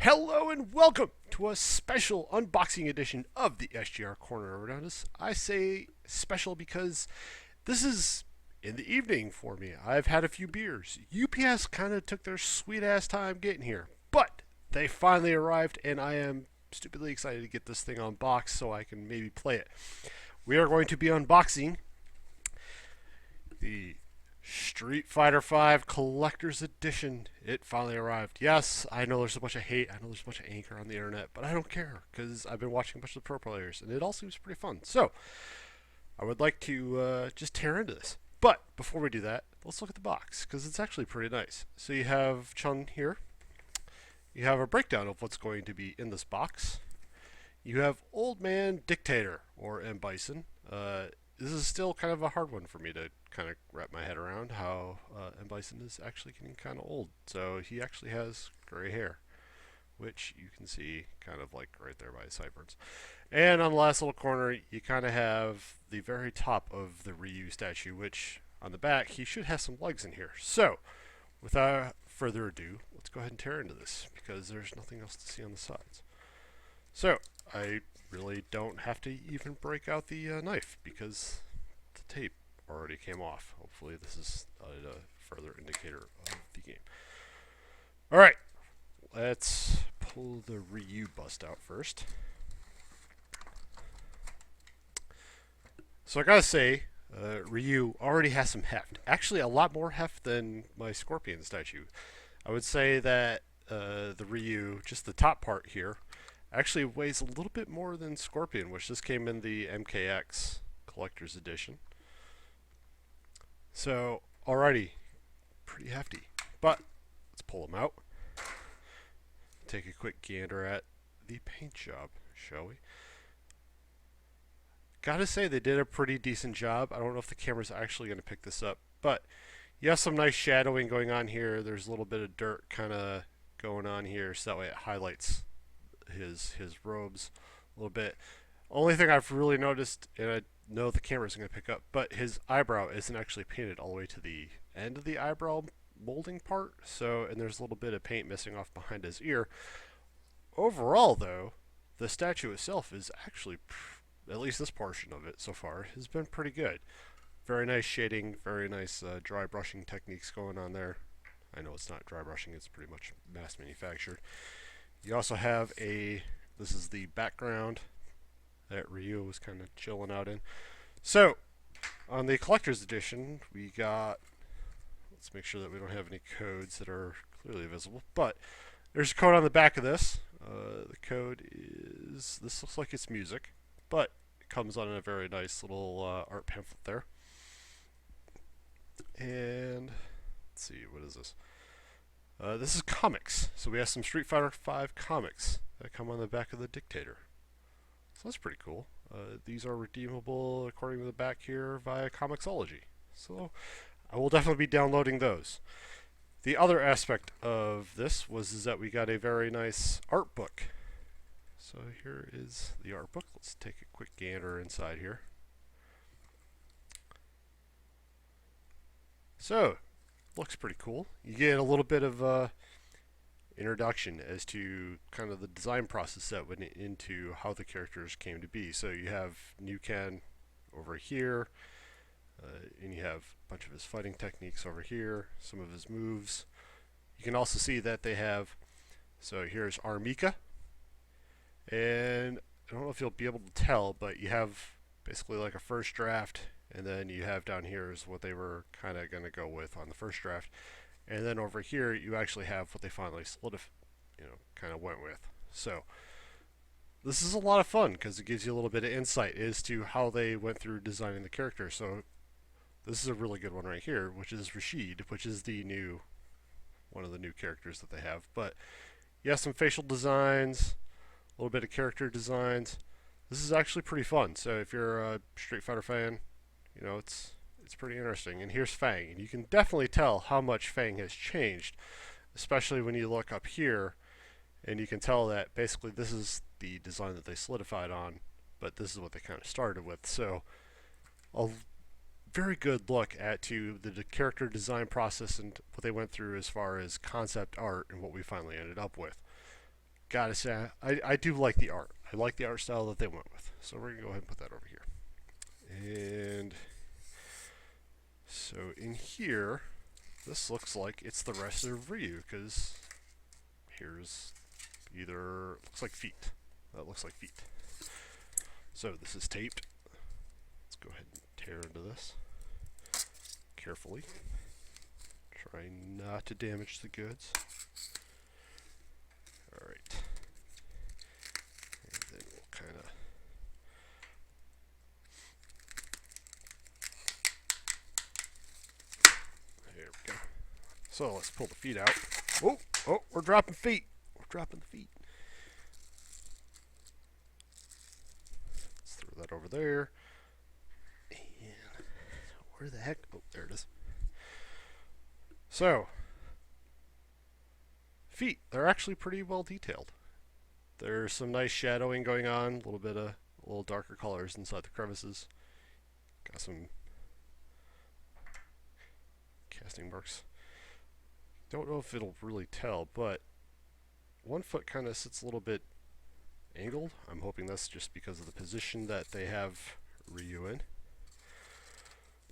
Hello and welcome to a special unboxing edition of the SGR Corner around us. I say special because this is in the evening for me. I've had a few beers. UPS kind of took their sweet ass time getting here, but they finally arrived and I am stupidly excited to get this thing unboxed so I can maybe play it. We are going to be unboxing the Street Fighter V Collector's Edition. It finally arrived. Yes, I know there's a bunch of hate. I know there's a bunch of anger on the internet, but I don't care because I've been watching a bunch of the pro players and it all seems pretty fun. So, I would like to just tear into this. But before we do that, let's look at the box because it's actually pretty nice. So you have Chun here. You have a breakdown of what's going to be in this box. You have Old Man Dictator, or M. Bison. This is still kind of a hard one for me to kind of wrap my head around how M. Bison is actually getting kind of old. So he actually has gray hair, which you can see kind of like right there by his sideburns. And on the last little corner, you kind of have the very top of the Ryu statue, which on the back, he should have some legs in here. So, without further ado, let's go ahead and tear into this because there's nothing else to see on the sides. So, I really don't have to even break out the knife because the tape already came off. Hopefully this is a further indicator of the game. Alright, let's pull the Ryu bust out first. So I gotta say, Ryu already has some heft. Actually a lot more heft than my Scorpion statue. I would say that the Ryu, just the top part here, actually weighs a little bit more than Scorpion, which just came in the MKX Collector's Edition. So, already pretty hefty. But, let's pull them out. Take a quick gander at the paint job, shall we? Gotta say, they did a pretty decent job. I don't know if the camera's actually going to pick this up, but you have some nice shadowing going on here. There's a little bit of dirt kind of going on here, so that way it highlights his robes a little bit. Only thing I've really noticed, and I know the camera's going to pick up, but his eyebrow isn't actually painted all the way to the end of the eyebrow molding part. So, and there's a little bit of paint missing off behind his ear. Overall, though, the statue itself is actually, at least this portion of it so far, has been pretty good. Very nice shading, very nice dry brushing techniques going on there. I know it's not dry brushing, it's pretty much mass manufactured. You also have this is the background that Ryu was kind of chilling out in. So, on the Collector's Edition, we got, let's make sure that we don't have any codes that are clearly visible, but there's a code on the back of this. The code is, this looks like it's music, but it comes on in a very nice little art pamphlet there. And, let's see, what is this? This is comics. So we have some Street Fighter V comics that come on the back of the Dictator. So that's pretty cool. These are redeemable according to the back here via Comixology. So I will definitely be downloading those. The other aspect of this is that we got a very nice art book. So here is the art book. Let's take a quick gander inside here. So, looks pretty cool. You get a little bit of introduction as to kind of the design process that went into how the characters came to be. So you have Nukan over here, and you have a bunch of his fighting techniques over here, some of his moves. You can also see that they have, so here's Armika, and I don't know if you'll be able to tell, but you have basically like a first draft, and then you have down here is what they were kind of going to go with on the first draft. And then over here, you actually have what they finally kind of went with. So, this is a lot of fun because it gives you a little bit of insight as to how they went through designing the character. So, this is a really good one right here, which is Rashid, which is one of the new characters that they have. But, you have some facial designs, a little bit of character designs. This is actually pretty fun. So, if you're a Street Fighter fan, it's pretty interesting. And here's Fang, and you can definitely tell how much Fang has changed, especially when you look up here, and you can tell that basically this is the design that they solidified on, but this is what they kind of started with. So a very good look at the character design process and what they went through as far as concept art and what we finally ended up with. gotta say, I do like the art. I like the art style that they went with. So we're gonna go ahead and put that over here. And so in here, this looks like it's the rest of Ryu, because here's either, looks like feet. That looks like feet. So this is taped. Let's go ahead and tear into this carefully. Try not to damage the goods. Alright. And then we'll kind of there we go. So let's pull the feet out. Oh, oh, we're dropping feet. We're dropping the feet. Let's throw that over there. And where the heck? Oh, there it is. So, feet. They're actually pretty well detailed. There's some nice shadowing going on, a little darker colors inside the crevices. Got some casting marks. Don't know if it'll really tell, but one foot kind of sits a little bit angled. I'm hoping that's just because of the position that they have Ryu in.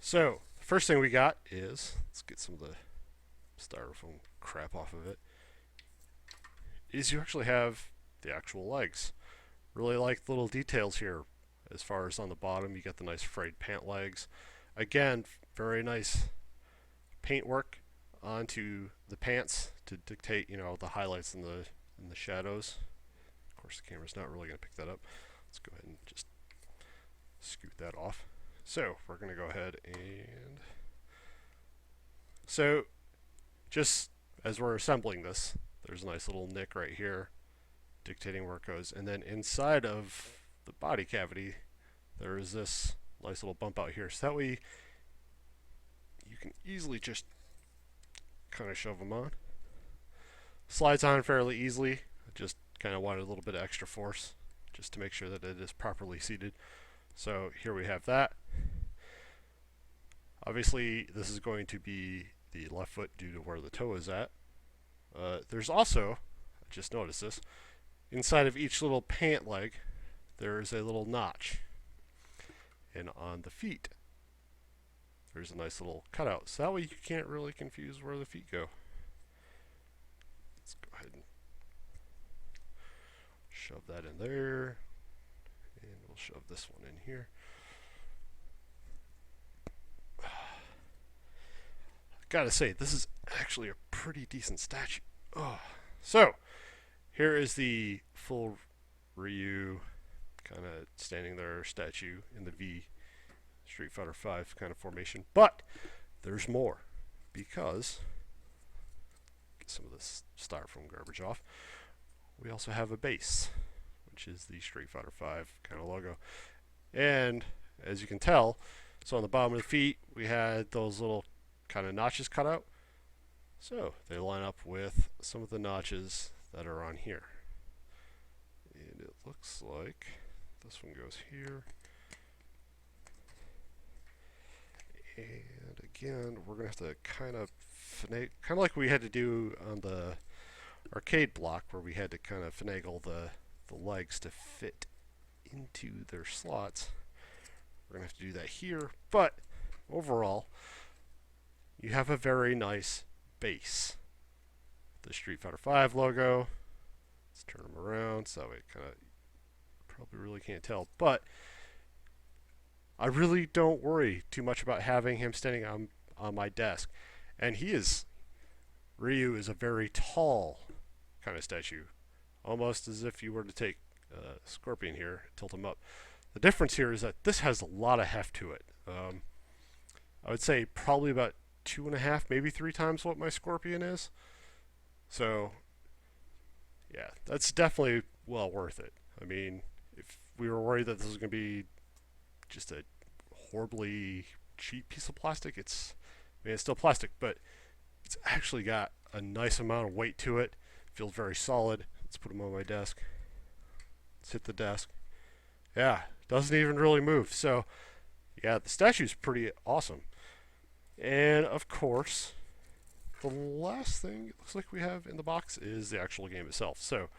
So, the first thing we got is, let's get some of the styrofoam crap off of it, is you actually have the actual legs. Really like the little details here. As far as on the bottom, you get the nice frayed pant legs. Again, very nice paintwork onto the pants to dictate, the highlights and the shadows. Of course, the camera's not really going to pick that up. Let's go ahead and just scoot that off. So we're going to go ahead and just as we're assembling this, there's a nice little nick right here dictating where it goes, and then inside of the body cavity there is this nice little bump out here, so that way you can easily just kind of shove them on. Slides on fairly easily. I just kind of wanted a little bit of extra force just to make sure that it is properly seated. So here we have that. Obviously this is going to be the left foot due to where the toe is at. There's also, I just noticed this, inside of each little pant leg there is a little notch. And on the feet there's a nice little cutout, so that way you can't really confuse where the feet go. Let's go ahead and shove that in there, and we'll shove this one in here. Gotta say, this is actually a pretty decent statue. Oh. So, here is the full Ryu kind of standing there statue in the V Street Fighter V kind of formation. But there's more, because get some of this styrofoam garbage off. We also have a base, which is the Street Fighter V kind of logo. And as you can tell, so on the bottom of the feet we had those little kind of notches cut out. So they line up with some of the notches that are on here. And it looks like this one goes here. And again, we're going to have to kind of like we had to do on the arcade block, where we had to kind of finagle the legs to fit into their slots. We're going to have to do that here, but overall, you have a very nice base. The Street Fighter V logo. Let's turn them around so that way it kind of probably really can't tell, but I really don't worry too much about having him standing on my desk. And Ryu is a very tall kind of statue, almost as if you were to take Scorpion here, tilt him up. The difference here is that this has a lot of heft to it. I would say probably about 2.5, maybe 3 times what my Scorpion is. So, yeah, that's definitely well worth it. I mean, if we were worried that this was going to be just a horribly cheap piece of plastic, it's still plastic, but it's actually got a nice amount of weight to it. Feels very solid. Let's put him on my desk. Let's hit the desk. Yeah, doesn't even really move. So, yeah, the statue's pretty awesome. And of course, the last thing it looks like we have in the box is the actual game itself. So,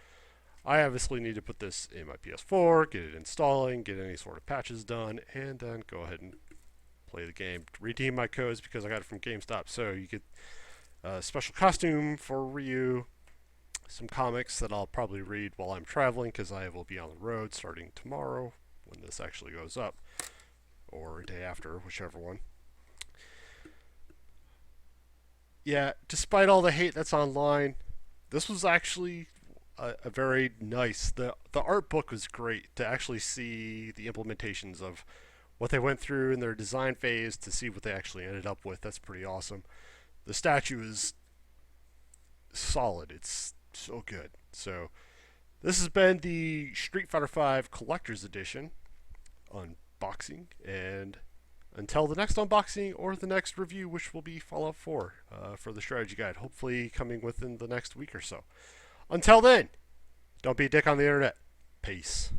I obviously need to put this in my PS4, get it installing, get any sort of patches done, and then go ahead and play the game. Redeem my codes because I got it from GameStop. So you get a special costume for Ryu, some comics that I'll probably read while I'm traveling because I will be on the road starting tomorrow when this actually goes up, or a day after, whichever one. Yeah, despite all the hate that's online, this was actually a very nice. The art book was great to actually see the implementations of what they went through in their design phase to see what they actually ended up with. That's pretty awesome. The statue is solid. It's so good. So this has been the Street Fighter V Collector's Edition unboxing, and until the next unboxing or the next review, which will be Fallout 4 for the strategy guide, hopefully coming within the next week or so. Until then, don't be a dick on the internet. Peace.